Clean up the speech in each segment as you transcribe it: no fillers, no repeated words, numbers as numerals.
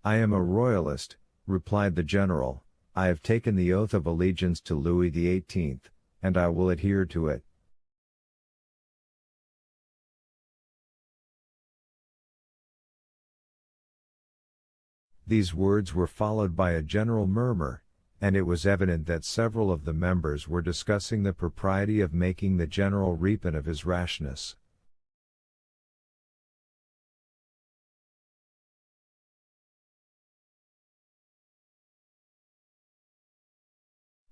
"I am a royalist," replied the general. "I have taken the oath of allegiance to Louis XVIII, and I will adhere to it." These words were followed by a general murmur, and it was evident that several of the members were discussing the propriety of making the general repent of his rashness.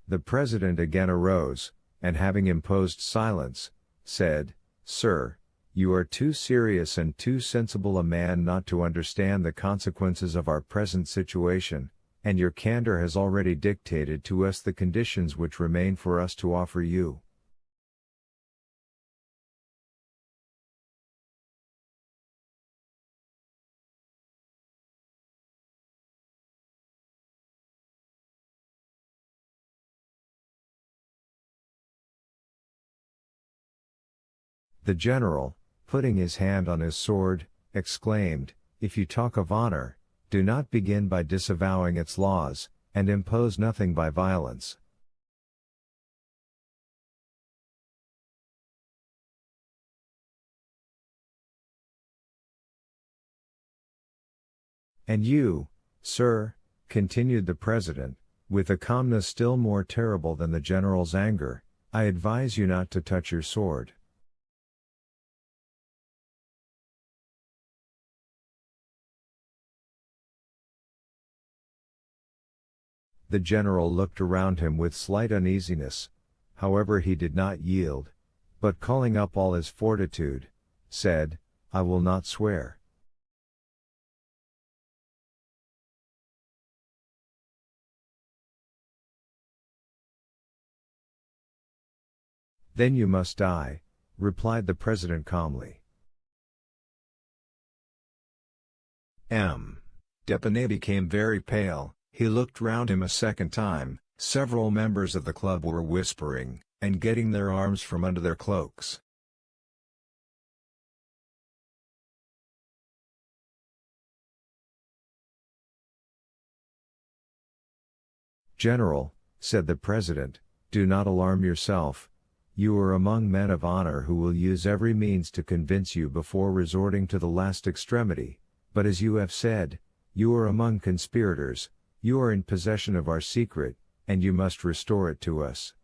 The president again arose, and having imposed silence, said, "Sir, you are too serious and too sensible a man not to understand the consequences of our present situation, and your candor has already dictated to us the conditions which remain for us to offer you." The general, putting his hand on his sword, exclaimed, "If you talk of honor, do not begin by disavowing its laws, and impose nothing by violence." "And you, sir," continued the president, with a calmness still more terrible than the general's anger, "I advise you not to touch your sword." The general looked around him with slight uneasiness, however he did not yield, but calling up all his fortitude, said, "I will not swear." "Then you must die," replied the president calmly. D'Épinay became very pale. He looked round him a second time. Several members of the club were whispering, and getting their arms from under their cloaks. "General," said the president, "do not alarm yourself. You are among men of honor who will use every means to convince you before resorting to the last extremity, but as you have said, you are among conspirators. You are in possession of our secret, and you must restore it to us."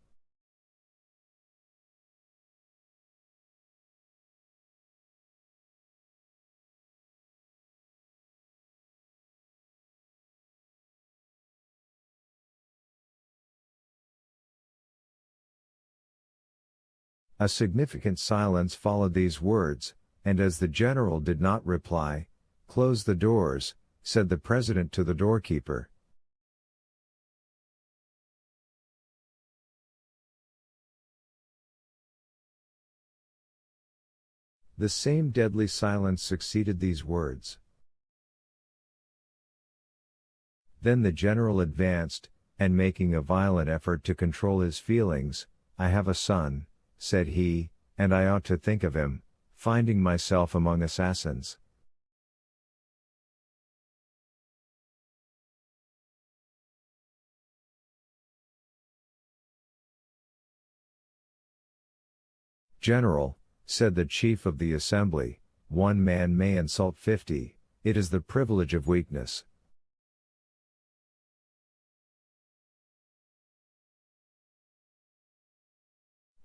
A significant silence followed these words, and as the general did not reply, "Close the doors," said the president to the doorkeeper. The same deadly silence succeeded these words. Then the general advanced, and making a violent effort to control his feelings, "I have a son," said he, "and I ought to think of him, finding myself among assassins." "General," said the chief of the assembly, "one man may insult 50, it is the privilege of weakness."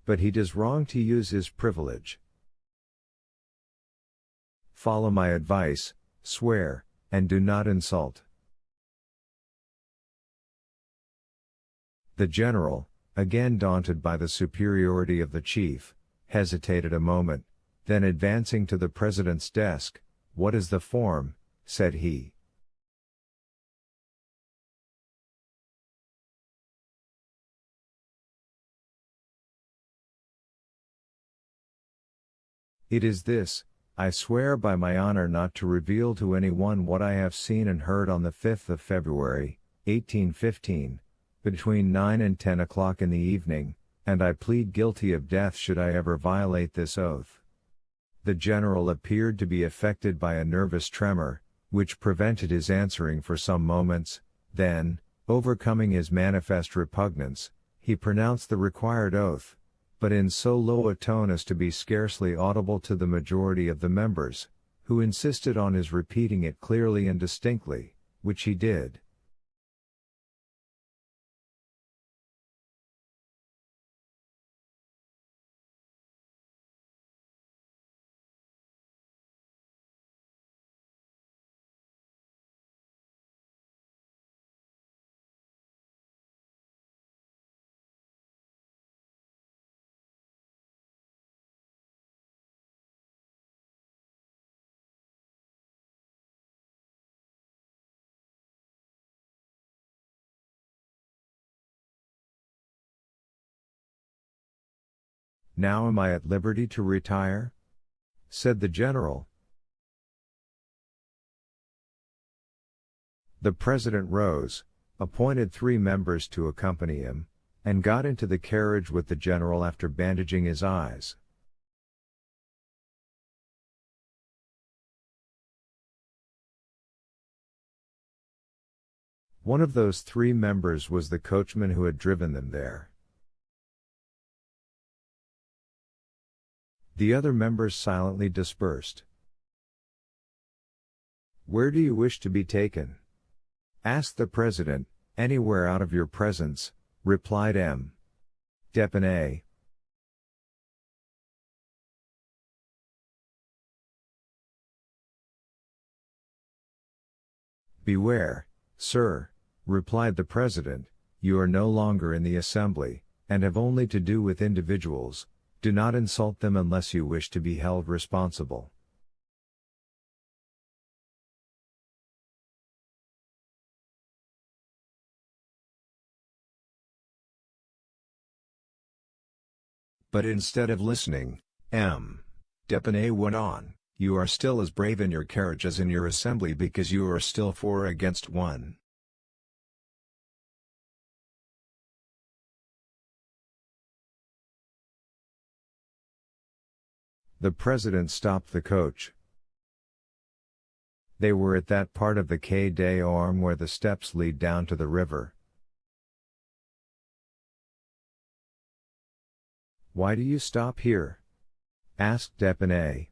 "But he does wrong to use his privilege. Follow my advice, swear, and do not insult." The general, again daunted by the superiority of the chief, hesitated a moment, then advancing to the president's desk, "What is the form?" said he. "It is this: I swear by my honor not to reveal to anyone what I have seen and heard on the 5th of February, 1815, between 9 and 10 o'clock in the evening, and I plead guilty of death should I ever violate this oath." The general appeared to be affected by a nervous tremor, which prevented his answering for some moments. Then, overcoming his manifest repugnance, he pronounced the required oath, but in so low a tone as to be scarcely audible to the majority of the members, who insisted on his repeating it clearly and distinctly, which he did. "Now am I at liberty to retire?" said the general. The president rose, appointed 3 members to accompany him, and got into the carriage with the general after bandaging his eyes. One of those 3 members was the coachman who had driven them there. The other members silently dispersed. "Where do you wish to be taken?" asked the president. "Anywhere out of your presence," replied M. Depinay. "Beware, sir," replied the president, "you are no longer in the assembly, and have only to do with individuals. Do not insult them unless you wish to be held responsible." But instead of listening, M. Depinay went on, "You are still as brave in your carriage as in your assembly because you are still 4 against 1. The president stopped the coach. They were at that part of the Quai des Ormes where the steps lead down to the river. "Why do you stop here?" asked Depinay.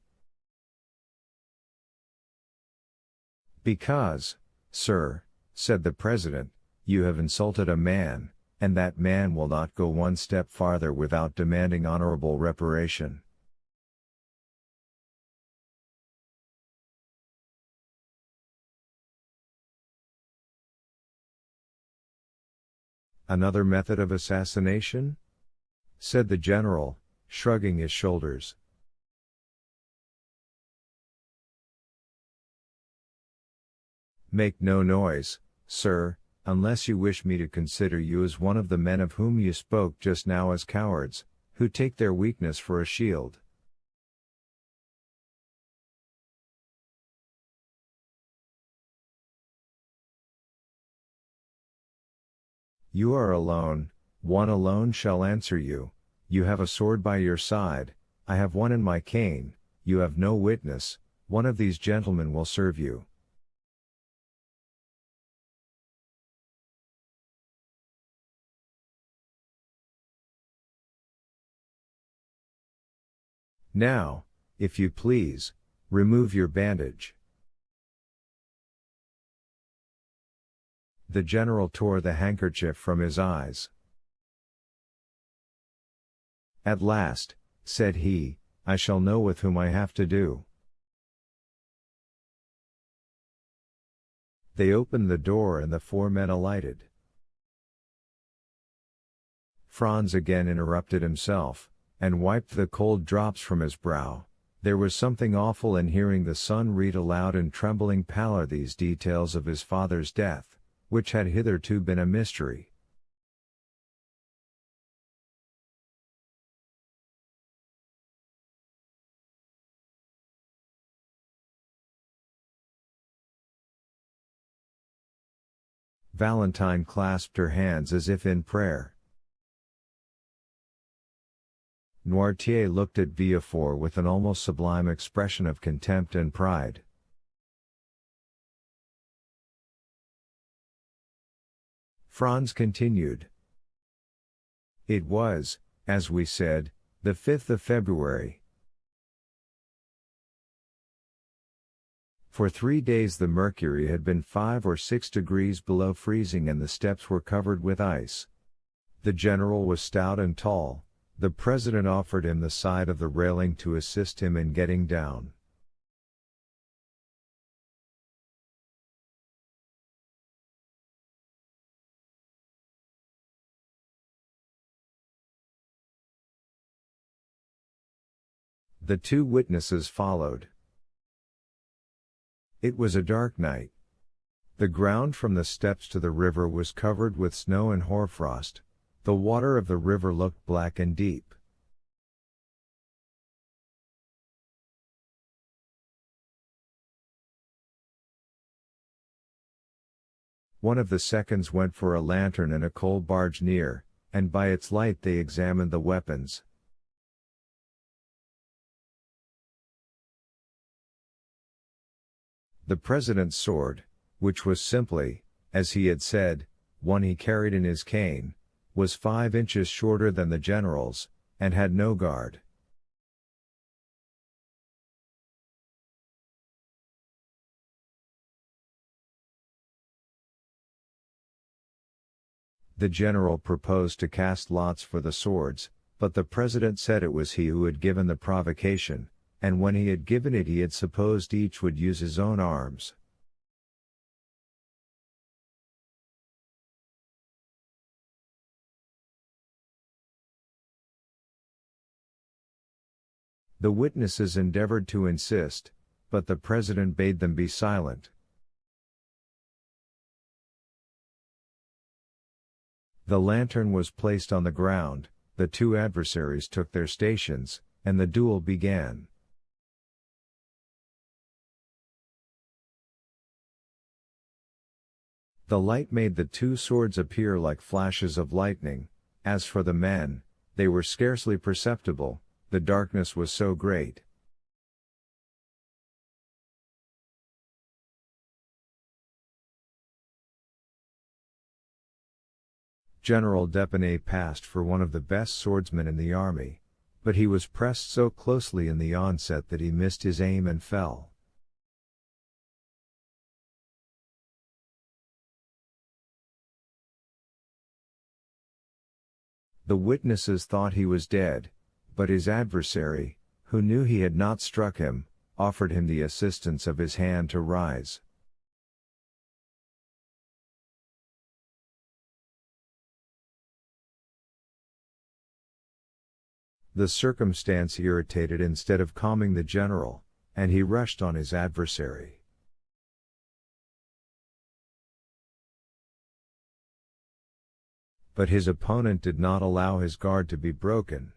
"Because, sir," said the president, "you have insulted a man, and that man will not go one step farther without demanding honorable reparation." "Another method of assassination?" said the general, shrugging his shoulders. "Make no noise, sir, unless you wish me to consider you as one of the men of whom you spoke just now as cowards, who take their weakness for a shield." "You are alone, one alone shall answer you. You have a sword by your side, I have one in my cane, you have no witness, one of these gentlemen will serve you." "Now, if you please, remove your bandage." The general tore the handkerchief from his eyes. "At last," said he, "I shall know with whom I have to do." They opened the door and the 4 men alighted. Franz again interrupted himself, and wiped the cold drops from his brow. There was something awful in hearing the son read aloud in trembling pallor these details of his father's death, which had hitherto been a mystery. Valentine clasped her hands as if in prayer. Noirtier looked at Villefort with an almost sublime expression of contempt and pride. Franz continued. It was, as we said, the 5th of February. For 3 days the mercury had been 5 or 6 degrees below freezing and the steps were covered with ice. The general was stout and tall. The president offered him the side of the railing to assist him in getting down. The 2 witnesses followed. It was a dark night. The ground from the steps to the river was covered with snow and hoarfrost. The water of the river looked black and deep. One of the seconds went for a lantern and a coal barge near, and by its light they examined the weapons. The president's sword, which was simply, as he had said, one he carried in his cane, was 5 inches shorter than the general's, and had no guard. The general proposed to cast lots for the swords, but the president said it was he who had given the provocation, and when he had given it he had supposed each would use his own arms. The witnesses endeavored to insist, but the president bade them be silent. The lantern was placed on the ground, the 2 adversaries took their stations, and the duel began. The light made the 2 swords appear like flashes of lightning. As for the men, they were scarcely perceptible, the darkness was so great. General d'Épinay passed for one of the best swordsmen in the army, but he was pressed so closely in the onset that he missed his aim and fell. The witnesses thought he was dead, but his adversary, who knew he had not struck him, offered him the assistance of his hand to rise. The circumstance irritated instead of calming the general, and he rushed on his adversary. But his opponent did not allow his guard to be broken.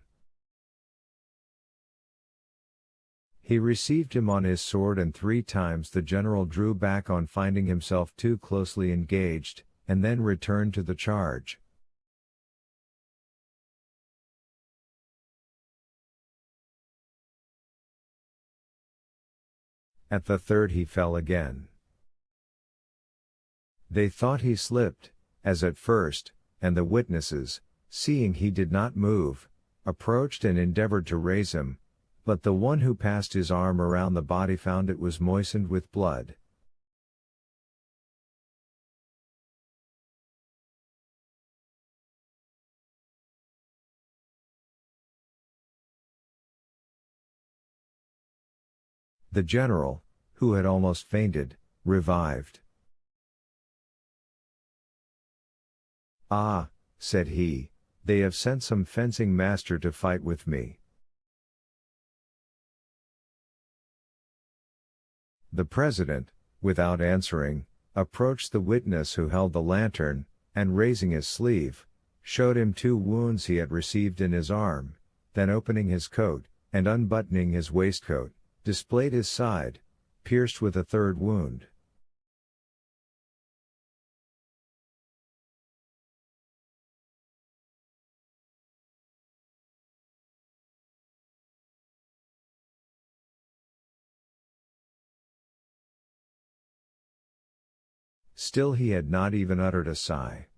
He received him on his sword and 3 times the general drew back on finding himself too closely engaged, and then returned to the charge. At the 3rd he fell again. They thought he slipped, as at first, and the witnesses, seeing he did not move, approached and endeavored to raise him, but the one who passed his arm around the body found it was moistened with blood. The general, who had almost fainted, revived. "Ah," said he, "they have sent some fencing master to fight with me." The president, without answering, approached the witness who held the lantern, and raising his sleeve, showed him 2 wounds he had received in his arm, then opening his coat, and unbuttoning his waistcoat, displayed his side, pierced with a 3rd wound. Still he had not even uttered a sigh.